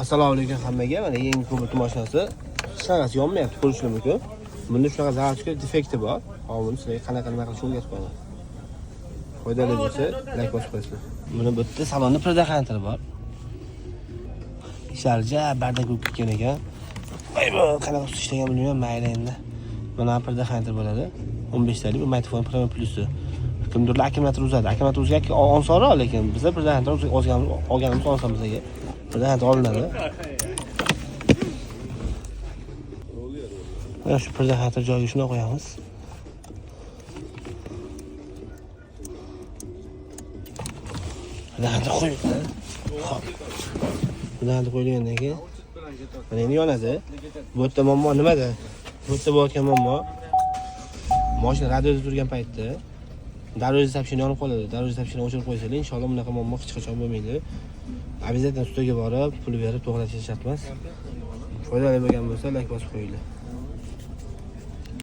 Assalomu alaykum hammaga. Mana yangi Cobalt mashinasi. Hech narsa yonmayapti, ko'rishingiz mumkin. Bunda shunaqa zararchka defekti bor. Hozir buni sizlarga qanaqa qilishni o'rgatib qo'yaman. Foydali bo'lsa, like bosib qo'yasizlar. Buni bitta salonda predaxanter bor. Ishlari bardak bo'lib ketgan ekan. Aybo, qanaqa usta ishlagan bilmayman, mayli endi. Mana predaxanter bo'ladi. 15 talik bu Mightyphone Premium Plus. Kimdirlar akkumulyator uzadi. Akkumulyator uzayotgan osonroq, lekin bizlar predaxanter olganimiz oson bizga. Predaxanter olinadi. Mana shu predaxanter joyiga shuni qo'yamiz. Predaxanter qo'yibdi. Xo'p. Predaxanter qo'yilgandan keyin mana endi yonadi. Bu yerda muammo nimada? Bu yerda bo'layotgan muammo mashina radioda turgan paytda daroj zapchini yonib qoladi. Daroj zapchini o'chirib qo'ysangiz, inshaalloh bunaqa muammo hech qachon bo'lmaydi. Обязательно ustaga borib, pul berib to'g'ratish shart emas. Foydali bo'lgan bo'lsa, like bosib qo'yinglar.